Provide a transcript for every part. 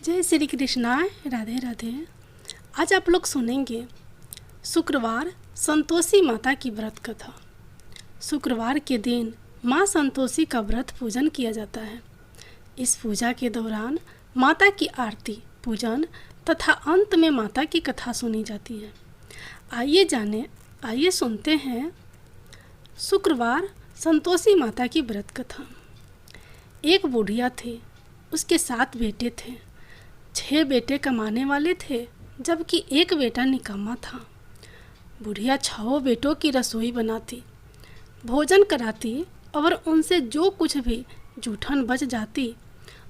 जय श्री कृष्णा। राधे राधे। आज आप लोग सुनेंगे शुक्रवार संतोषी माता की व्रत कथा। शुक्रवार के दिन माँ संतोषी का व्रत पूजन किया जाता है। इस पूजा के दौरान माता की आरती पूजन तथा अंत में माता की कथा सुनी जाती है। आइए सुनते हैं शुक्रवार संतोषी माता की व्रत कथा। एक बुढ़िया थी, उसके 7 बेटे थे। 6 बेटे कमाने वाले थे, जबकि एक बेटा निकम्मा था। बुढ़िया 6 बेटों की रसोई बनाती, भोजन कराती और उनसे जो कुछ भी जूठन बच जाती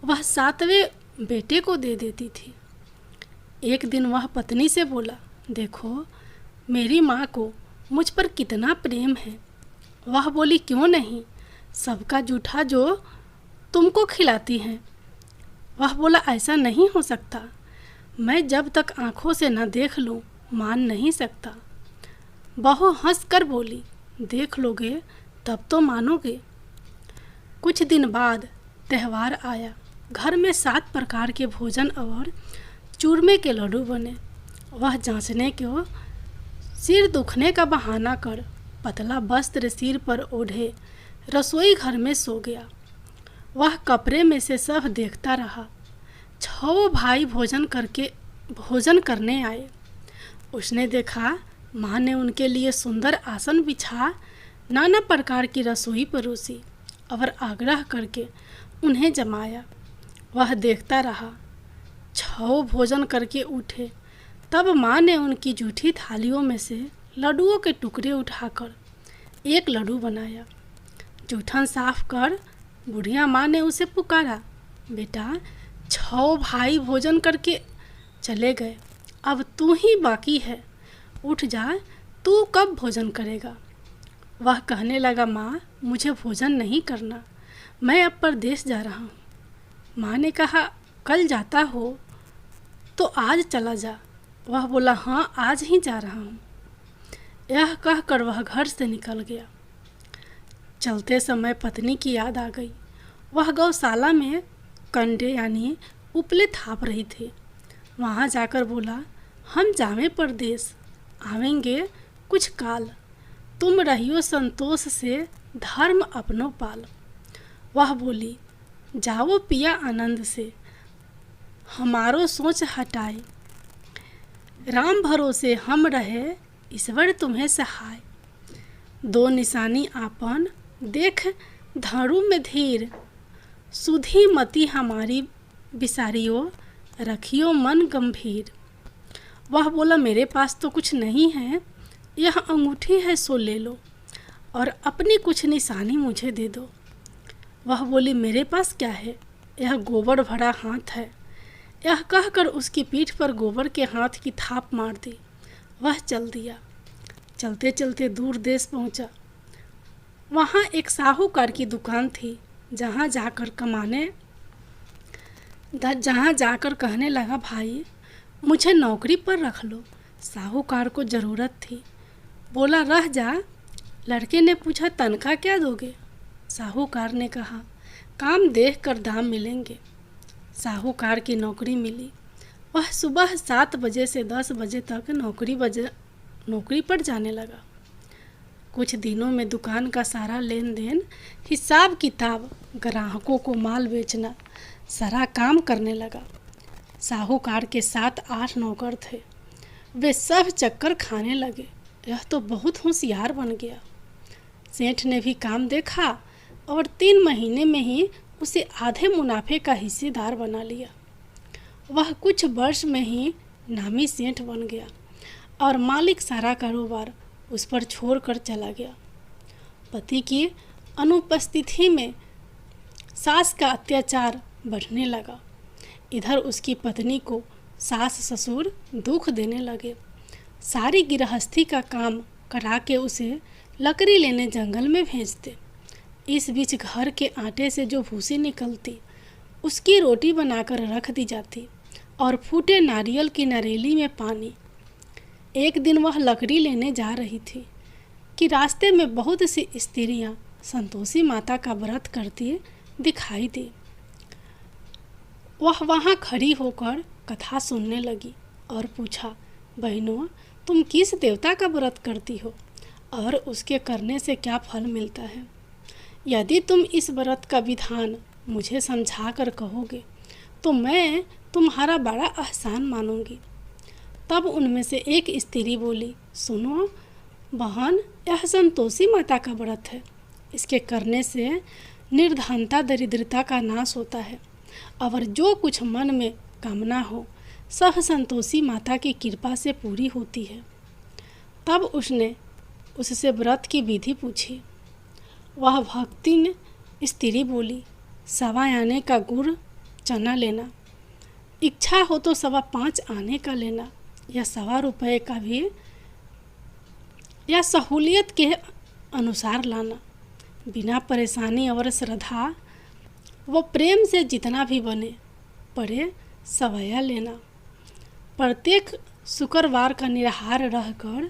वह 7वें बेटे को दे देती थी। एक दिन वह पत्नी से बोला, देखो मेरी माँ को मुझ पर कितना प्रेम है। वह बोली, क्यों नहीं, सबका जूठा जो तुमको खिलाती हैं। वह बोला, ऐसा नहीं हो सकता, मैं जब तक आँखों से न देख लूँ मान नहीं सकता। बहू हंस कर बोली, देख लोगे तब तो मानोगे। कुछ दिन बाद त्यौहार आया। घर में 7 प्रकार के भोजन और चूरमे के लड्डू बने। वह जांचने को सिर दुखने का बहाना कर पतला वस्त्र सिर पर ओढ़े रसोई घर में सो गया। वह कपड़े में से सब देखता रहा। 6 भाई भोजन करने आए। उसने देखा माँ ने उनके लिए सुंदर आसन बिछा नाना प्रकार की रसोई परोसी और आग्रह करके उन्हें जमाया। वह देखता रहा। 6 भोजन करके उठे, तब माँ ने उनकी जूठी थालियों में से लड्डुओं के टुकड़े उठाकर एक लड्डू बनाया। जूठन साफ कर बुढ़िया माँ ने उसे पुकारा, बेटा 6 भाई भोजन करके चले गए, अब तू ही बाकी है, उठ जा, तू कब भोजन करेगा। वह कहने लगा, माँ मुझे भोजन नहीं करना, मैं अब परदेश जा रहा हूँ। माँ ने कहा, कल जाता हो तो आज चला जा। वह बोला, हाँ आज ही जा रहा हूँ। यह कहकर वह घर से निकल गया। चलते समय पत्नी की याद आ गई। वह गौशाला में कंडे यानी उपले थाप रही थी। वहाँ जाकर बोला, हम जावें परदेश, आवेंगे कुछ काल, तुम रहियो संतोष से धर्म अपनो पाल। वह बोली, जाओ पिया आनंद से, हमारो सोच हटाए, राम भरोसे हम रहे, ईश्वर तुम्हें सहाय। 2 निशानी आपन देख धारू में धीर, सुधी मति हमारी बिसारियो, रखियो मन गंभीर। वह बोला, मेरे पास तो कुछ नहीं है, यह अंगूठी है सो ले लो और अपनी कुछ निशानी मुझे दे दो। वह बोली, मेरे पास क्या है, यह गोबर भरा हाथ है। यह कहकर उसकी पीठ पर गोबर के हाथ की थाप मार दी। वह चल दिया। चलते चलते दूर देश पहुंचा। वहाँ एक साहूकार की दुकान थी, जहाँ जाकर कहने लगा, भाई मुझे नौकरी पर रख लो। साहूकार को ज़रूरत थी। बोला, रह जा। लड़के ने पूछा, तनख्वाह क्या दोगे। साहूकार ने कहा, काम देख कर दाम मिलेंगे। साहूकार की नौकरी मिली। वह सुबह 7 बजे से 10 बजे तक नौकरी पर जाने लगा। कुछ दिनों में दुकान का सारा लेन देन, हिसाब किताब, ग्राहकों को माल बेचना, सारा काम करने लगा। साहूकार के 7-8 नौकर थे। वे सब चक्कर खाने लगे। यह तो बहुत होशियार बन गया। सेठ ने भी काम देखा और 3 महीने में ही उसे आधे मुनाफे का हिस्सेदार बना लिया। वह कुछ वर्ष में ही नामी सेठ बन गया और मालिक सारा कारोबार उस पर छोड़कर चला गया। पति की अनुपस्थिति में सास का अत्याचार बढ़ने लगा। इधर उसकी पत्नी को सास ससुर दुख देने लगे। सारी गृहस्थी का काम करा के उसे लकड़ी लेने जंगल में भेजते। इस बीच घर के आटे से जो भूसी निकलती, उसकी रोटी बनाकर रख दी जाती और फूटे नारियल की नरेली में पानी। एक दिन वह लकड़ी लेने जा रही थी कि रास्ते में बहुत सी स्त्रियां संतोषी माता का व्रत करती दिखाई दी। वह वहाँ खड़ी होकर कथा सुनने लगी और पूछा, बहनों, तुम किस देवता का व्रत करती हो और उसके करने से क्या फल मिलता है? यदि तुम इस व्रत का विधान मुझे समझा कर कहोगे तो मैं तुम्हारा बड़ा एहसान मानूंगी। तब उनमें से एक स्त्री बोली, सुनो बहन, यह संतोषी माता का व्रत है। इसके करने से निर्धनता दरिद्रता का नाश होता है और जो कुछ मन में कामना हो सब संतोषी माता की कृपा से पूरी होती है। तब उसने उससे व्रत की विधि पूछी। वह भक्तिन स्त्री बोली, 1.25 आने का गुड़ चना लेना, इच्छा हो तो 5.25 आने का लेना या 1.25 रुपये का भी, या सहूलियत के अनुसार लाना। बिना परेशानी और श्रद्धा वो प्रेम से जितना भी बने पड़े सवैया लेना। प्रत्येक शुक्रवार का निराहार रहकर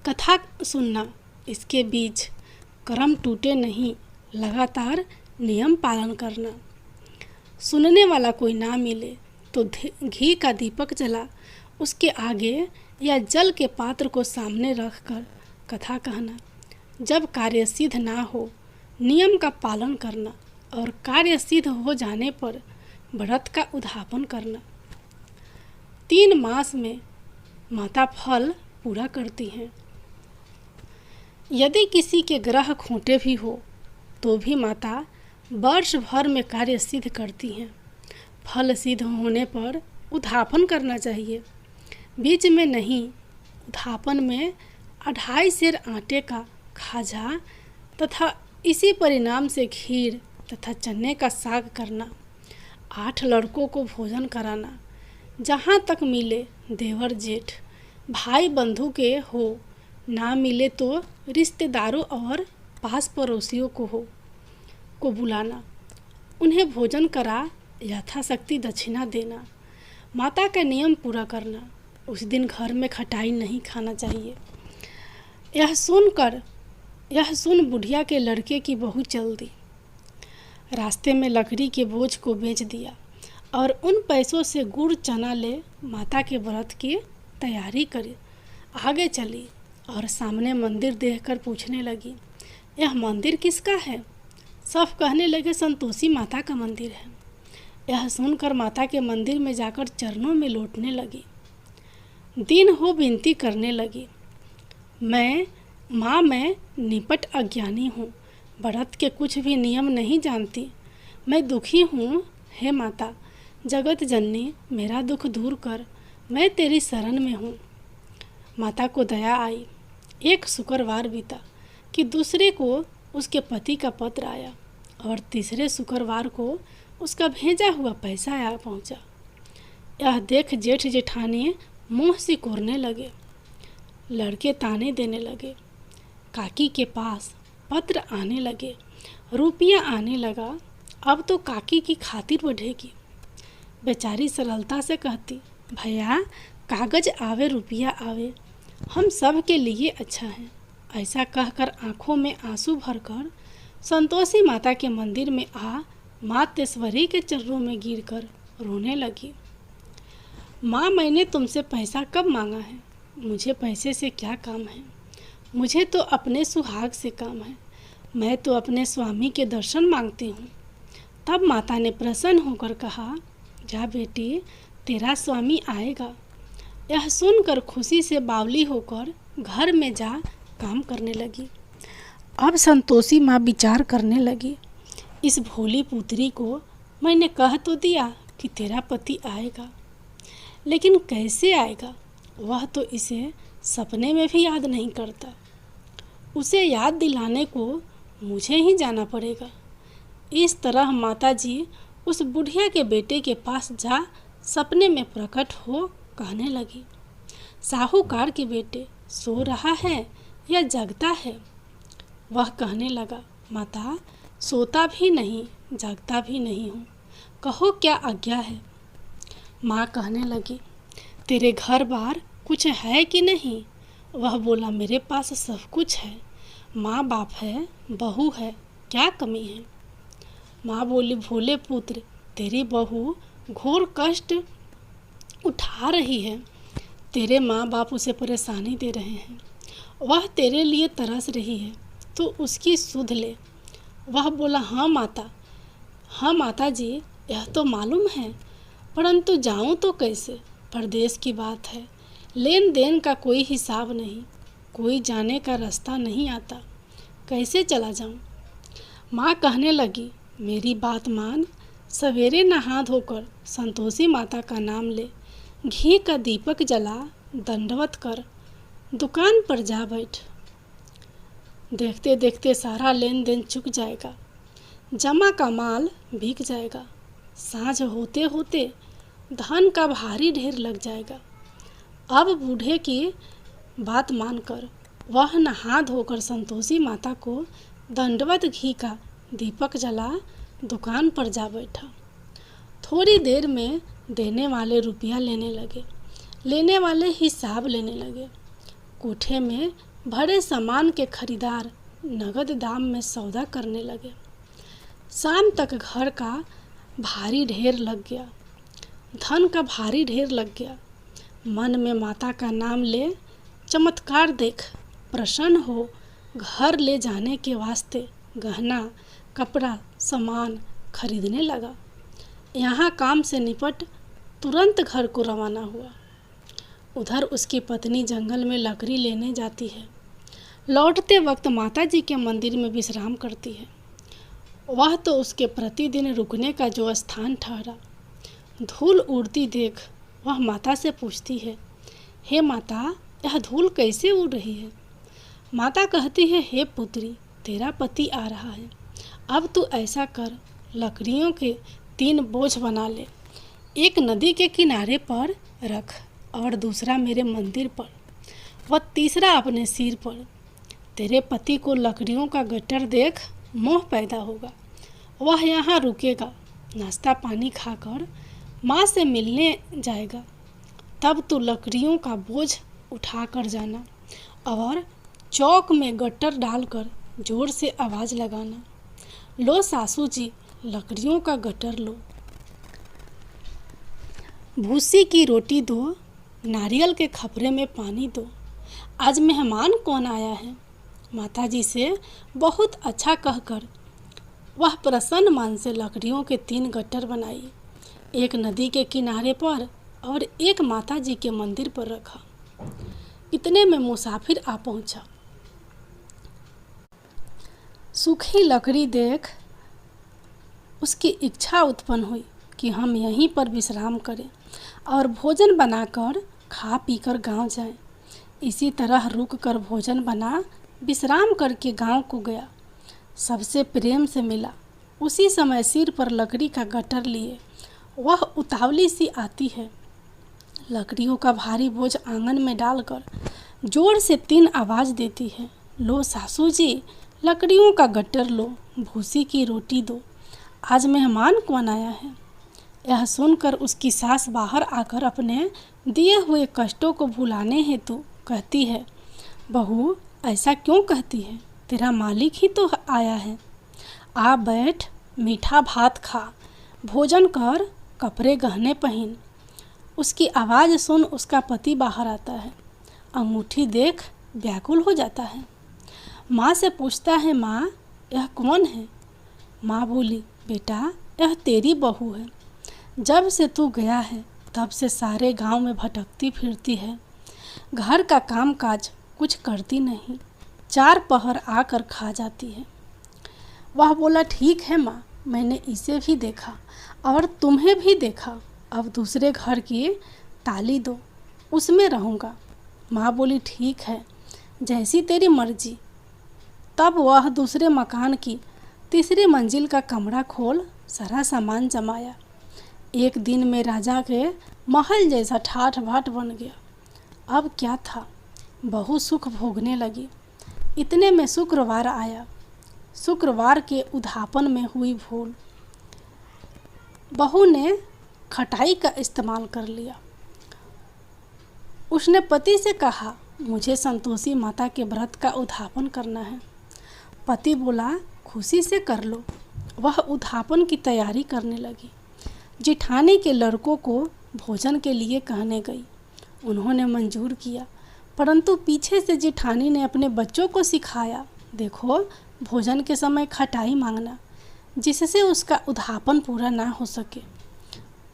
कथा सुनना। इसके बीच कर्म टूटे नहीं, लगातार नियम पालन करना। सुनने वाला कोई ना मिले तो घी का दीपक जला उसके आगे या जल के पात्र को सामने रखकर कथा कहना। जब कार्य सिद्ध ना हो नियम का पालन करना और कार्य सिद्ध हो जाने पर व्रत का उद्यापन करना। 3 मास में माता फल पूरा करती हैं। यदि किसी के ग्रह खोटे भी हो तो भी माता वर्ष भर में कार्य सिद्ध करती हैं। फल सिद्ध होने पर उद्यापन करना चाहिए, बीच में नहीं। उद्यापन में 2.5 सेर आटे का खाजा तथा इसी परिणाम से खीर तथा चने का साग करना। 8 लड़कों को भोजन कराना। जहाँ तक मिले देवर जेठ भाई बंधु के हो, ना मिले तो रिश्तेदारों और पास पड़ोसियों को बुलाना। उन्हें भोजन करा यथाशक्ति दक्षिणा देना। माता का नियम पूरा करना। उस दिन घर में खटाई नहीं खाना चाहिए। यह सुन बुढ़िया के लड़के की बहू चल दी। रास्ते में लकड़ी के बोझ को बेच दिया और उन पैसों से गुड़ चना ले माता के व्रत की तैयारी करी। आगे चली और सामने मंदिर देखकर पूछने लगी, यह मंदिर किसका है? सब कहने लगे, संतोषी माता का मंदिर है। यह सुनकर माता के मंदिर में जाकर चरणों में लौटने लगी। दिन हो विनती करने लगी, मैं निपट अज्ञानी हूँ, व्रत के कुछ भी नियम नहीं जानती। मैं दुखी हूँ, हे माता जगत जननी, मेरा दुख दूर कर, मैं तेरी शरण में हूँ। माता को दया आई। एक शुक्रवार बीता कि दूसरे को उसके पति का पत्र आया और तीसरे शुक्रवार को उसका भेजा हुआ पैसा आ पहुँचा। यह देख जेठ जेठानी मुँह सिकोड़ने लगे। लड़के ताने देने लगे। काकी के पास पत्र आने लगे, रुपया आने लगा। अब तो काकी की खातिर बढ़ेगी। बेचारी सरलता से कहती, भैया कागज आवे रुपया आवे, हम सब के लिए अच्छा है। ऐसा कहकर आंखों में आंसू भरकर संतोषी माता के मंदिर में आ मातेश्वरी के चरणों में गिरकर रोने लगी। माँ, मैंने तुमसे पैसा कब मांगा है? मुझे पैसे से क्या काम है? मुझे तो अपने सुहाग से काम है। मैं तो अपने स्वामी के दर्शन मांगती हूँ। तब माता ने प्रसन्न होकर कहा, जा बेटी, तेरा स्वामी आएगा। यह सुनकर खुशी से बावली होकर घर में जा काम करने लगी। अब संतोषी माँ विचार करने लगी, इस भोली पुत्री को मैंने कह तो दिया कि तेरा पति आएगा, लेकिन कैसे आएगा? वह तो इसे सपने में भी याद नहीं करता। उसे याद दिलाने को मुझे ही जाना पड़ेगा। इस तरह माताजी उस बुढ़िया के बेटे के पास जा सपने में प्रकट हो कहने लगी, साहूकार के बेटे सो रहा है या जगता है? वह कहने लगा, माता सोता भी नहीं जगता भी नहीं हूँ, कहो क्या आज्ञा है? माँ कहने लगी, तेरे घर बार कुछ है कि नहीं? वह बोला, मेरे पास सब कुछ है, माँ बाप है, बहू है, क्या कमी है? माँ बोली, भोले पुत्र, तेरी बहू घोर कष्ट उठा रही है। तेरे माँ बाप उसे परेशानी दे रहे हैं। वह तेरे लिए तरस रही है, तो उसकी सुध ले। वह बोला, हाँ माता जी, यह तो मालूम है, परंतु जाऊं तो कैसे? परदेश की बात है, लेन देन का कोई हिसाब नहीं, कोई जाने का रास्ता नहीं आता, कैसे चला जाऊं? माँ कहने लगी, मेरी बात मान, सवेरे नहा धोकर संतोषी माता का नाम ले, घी का दीपक जला, दंडवत कर, दुकान पर जा बैठ। देखते देखते सारा लेन देन चुक जाएगा, जमा का माल बिक जाएगा, साँझ होते होते धन का भारी ढेर लग जाएगा। अब बूढ़े की बात मानकर वह नहा धोकर संतोषी माता को दंडवत घी का दीपक जला दुकान पर जा बैठा। थोड़ी देर में देने वाले रुपया लेने लगे, लेने वाले हिसाब लेने लगे। कोठे में भरे सामान के खरीदार नगद दाम में सौदा करने लगे। शाम तक घर का भारी ढेर लग गया, धन का भारी ढेर लग गया। मन में माता का नाम ले, चमत्कार देख, प्रसन्न हो, घर ले जाने के वास्ते गहना कपड़ा सामान खरीदने लगा। यहाँ काम से निपट तुरंत घर को रवाना हुआ। उधर उसकी पत्नी जंगल में लकड़ी लेने जाती है। लौटते वक्त माता जी के मंदिर में विश्राम करती है। वह तो उसके प्रतिदिन रुकने का जो स्थान ठहरा। धूल उड़ती देख वह माता से पूछती है, हे माता, यह धूल कैसे उड़ रही है? माता कहती है, हे पुत्री, तेरा पति आ रहा है। अब तू ऐसा कर, लकड़ियों के 3 बोझ बना ले, एक नदी के किनारे पर रख और दूसरा मेरे मंदिर पर, वह तीसरा अपने सिर पर। तेरे पति को लकड़ियों का गट्टर देख मोह पैदा होगा, वह यहाँ रुकेगा, नाश्ता पानी खाकर माँ से मिलने जाएगा। तब तू लकड़ियों का बोझ उठा कर जाना और चौक में गट्टर डालकर जोर से आवाज़ लगाना, लो सासू जी, लकड़ियों का गट्टर लो, भूसी की रोटी दो, नारियल के खपरे में पानी दो, आज मेहमान कौन आया है? माताजी से बहुत अच्छा कहकर वह प्रसन्न मन से लकड़ियों के 3 गट्टर बनाई, एक नदी के किनारे पर और एक माताजी के मंदिर पर रखा। इतने में मुसाफिर आ पहुंचा। सूखी लकड़ी देख उसकी इच्छा उत्पन्न हुई कि हम यहीं पर विश्राम करें और भोजन बनाकर खा पीकर गांव जाएं। इसी तरह रुक कर भोजन बना विश्राम करके गांव को गया। सबसे प्रेम से मिला। उसी समय सिर पर लकड़ी का गट्टर लिए वह उतावली सी आती है। लकड़ियों का भारी बोझ आंगन में डालकर जोर से 3 आवाज़ देती है, लो सासू जी, लकड़ियों का गट्टर लो, भूसी की रोटी दो, आज मेहमान कौन आया है? यह सुनकर उसकी सास बाहर आकर अपने दिए हुए कष्टों को भुलाने हेतु कहती है, बहू, ऐसा क्यों कहती है? तेरा मालिक ही तो आया है। आ बैठ, मीठा भात खा, भोजन कर, कपड़े गहने पहन। उसकी आवाज़ सुन उसका पति बाहर आता है। अंगूठी देख व्याकुल हो जाता है। माँ से पूछता है, माँ, यह कौन है? माँ बोली, बेटा, यह तेरी बहू है। जब से तू गया है तब से सारे गांव में भटकती फिरती है, घर का काम काज कुछ करती नहीं, 4 पहर आकर खा जाती है। वह बोला, ठीक है माँ, मैंने इसे भी देखा और तुम्हें भी देखा, अब दूसरे घर की ताली दो, उसमें रहूँगा। माँ बोली, ठीक है, जैसी तेरी मर्जी। तब वह दूसरे मकान की 3री मंजिल का कमरा खोल सारा सामान जमाया। एक दिन में राजा के महल जैसा ठाठ बाट बन गया। अब क्या था, बहू सुख भोगने लगी। इतने में शुक्रवार आया। शुक्रवार के उद्यापन में हुई भूल। बहू ने खटाई का इस्तेमाल कर लिया। उसने पति से कहा, मुझे संतोषी माता के व्रत का उद्यापन करना है। पति बोला, खुशी से कर लो। वह उद्यापन की तैयारी करने लगी। जेठानी के लड़कों को भोजन के लिए कहने गई। उन्होंने मंजूर किया, परंतु पीछे से जेठानी ने अपने बच्चों को सिखाया, देखो भोजन के समय खटाई मांगना, जिससे उसका उद्यापन पूरा ना हो सके।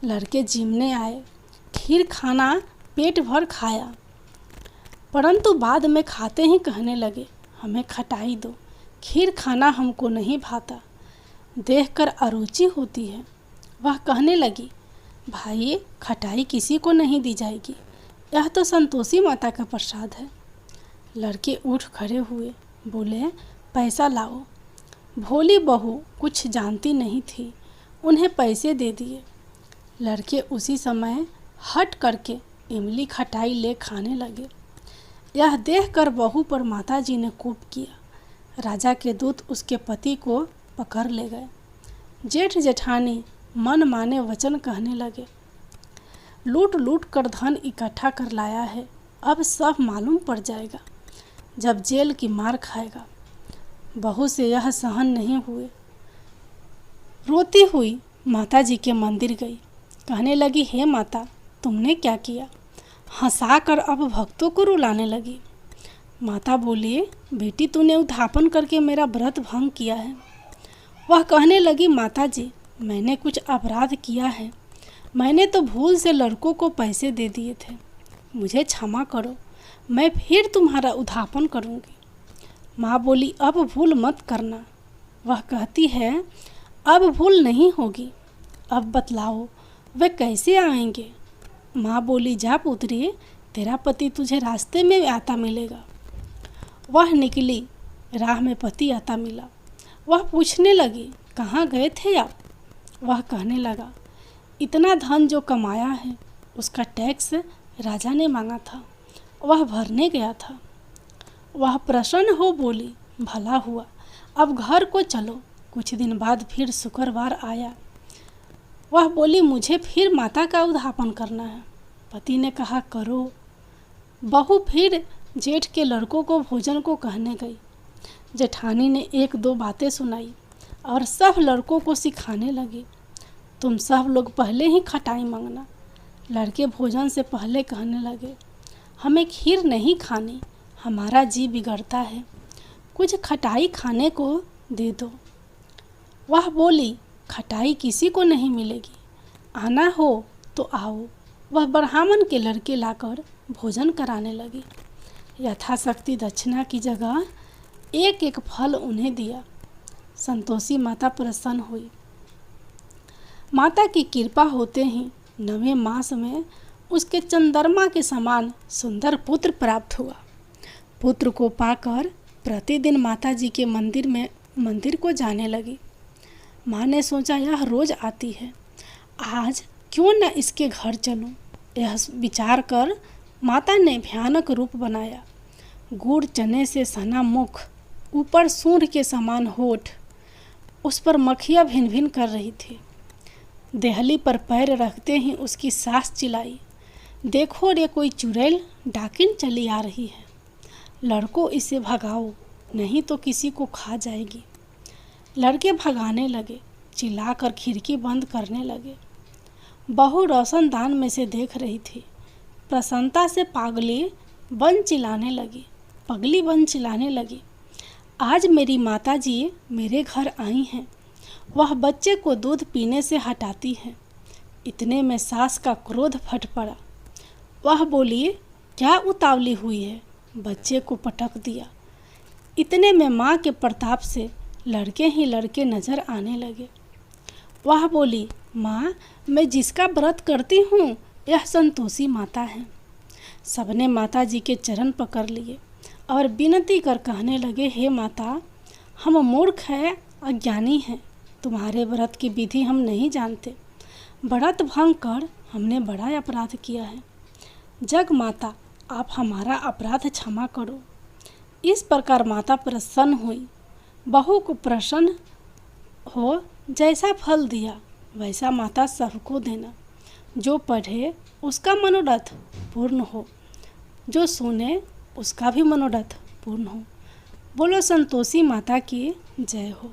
लड़के जिमने आए, खीर खाना पेट भर खाया, परंतु बाद में खाते ही कहने लगे, हमें खटाई दो, खीर खाना हमको नहीं भाता, देखकर अरुचि होती है। वह कहने लगी, भाई खटाई किसी को नहीं दी जाएगी, यह तो संतोषी माता का प्रसाद है। लड़के उठ खड़े हुए, बोले, पैसा लाओ। भोली बहू कुछ जानती नहीं थी, उन्हें पैसे दे दिए। लड़के उसी समय हट करके इमली खटाई ले खाने लगे। यह देखकर बहू पर माताजी ने कोप किया। राजा के दूत उसके पति को पकड़ ले गए। जेठ जेठानी मन माने वचन कहने लगे, लूट लूट कर धन इकट्ठा कर लाया है, अब सब मालूम पड़ जाएगा, जब जेल की मार खाएगा। बहू से यह सहन नहीं हुए। रोती हुई माताजी के मंदिर गई। कहने लगी, हे माता, तुमने क्या किया? हंसाकर अब भक्तों को रुलाने लगी। माता बोली, बेटी तूने उद्यापन करके मेरा व्रत भंग किया है। वह कहने लगी, माताजी मैंने कुछ अपराध किया है, मैंने तो भूल से लड़कों को पैसे दे दिए थे, मुझे क्षमा करो, मैं फिर तुम्हारा उद्यापन करूँगी। माँ बोली, अब भूल मत करना। वह कहती है, अब भूल नहीं होगी, अब बतलाओ वे कैसे आएंगे? माँ बोली, जा पुत्री, तेरा पति तुझे रास्ते में आता मिलेगा। वह निकली, राह में पति आता मिला। वह पूछने लगी, कहाँ गए थे आप? वह कहने लगा, इतना धन जो कमाया है उसका टैक्स राजा ने मांगा था, वह भरने गया था। वह प्रसन्न हो बोली, भला हुआ, अब घर को चलो। कुछ दिन बाद फिर शुक्रवार आया। वह बोली, मुझे फिर माता का उद्यापन करना है। पति ने कहा, करो। बहू फिर जेठ के लड़कों को भोजन को कहने गई। जेठानी ने एक दो बातें सुनाई और सब लड़कों को सिखाने लगी, तुम सब लोग पहले ही खटाई मांगना। लड़के भोजन से पहले कहने लगे, हमें खीर नहीं खानी, हमारा जी बिगड़ता है, कुछ खटाई खाने को दे दो। वह बोली, खटाई किसी को नहीं मिलेगी, आना हो तो आओ। वह ब्राह्मण के लड़के लाकर भोजन कराने लगी। यथाशक्ति दक्षिणा की जगह एक एक फल उन्हें दिया। संतोषी माता प्रसन्न हुई। माता की कृपा होते ही 9वें मास में उसके चंद्रमा के समान सुंदर पुत्र प्राप्त हुआ। पुत्र को पाकर प्रतिदिन माताजी के मंदिर को जाने लगी। माँ ने सोचा, यह रोज आती है, आज क्यों न इसके घर चलूं। यह विचार कर माता ने भयानक रूप बनाया। गुड़ चने से सना मुख, ऊपर सूंड के समान होठ, उस पर मक्खियाँ भिन भिन कर रही थी। देहली पर पैर रखते ही उसकी सास चिल्लाई, देखो रे कोई चुड़ैल डाकिन चली आ रही है, लड़कों इसे भगाओ, नहीं तो किसी को खा जाएगी। लड़के भगाने लगे, चिल्लाकर खिड़की बंद करने लगे। बहू रोशनदान में से देख रही थी। प्रसन्नता से पगली बन चिल्लाने लगी, आज मेरी माताजी मेरे घर आई हैं। वह बच्चे को दूध पीने से हटाती है। इतने में सास का क्रोध फट पड़ा। वह बोली, क्या उतावली हुई है? बच्चे को पटक दिया। इतने में माँ के प्रताप से लड़के ही लड़के नजर आने लगे। वह बोली, माँ, मैं जिसका व्रत करती हूँ यह संतोषी माता है। सबने माता जी के चरण पकड़ लिए और विनती कर कहने लगे, हे माता, हम मूर्ख हैं, अज्ञानी हैं, तुम्हारे व्रत की विधि हम नहीं जानते। व्रत भंग कर हमने बड़ा अपराध किया है। जग माता, आप हमारा अपराध क्षमा करो। इस प्रकार माता प्रसन्न हुई। बहू को प्रसन्न हो जैसा फल दिया वैसा माता सबको देना। जो पढ़े उसका मनोरथ पूर्ण हो, जो सुने उसका भी मनोरथ पूर्ण हो। बोलो संतोषी माता की जय हो।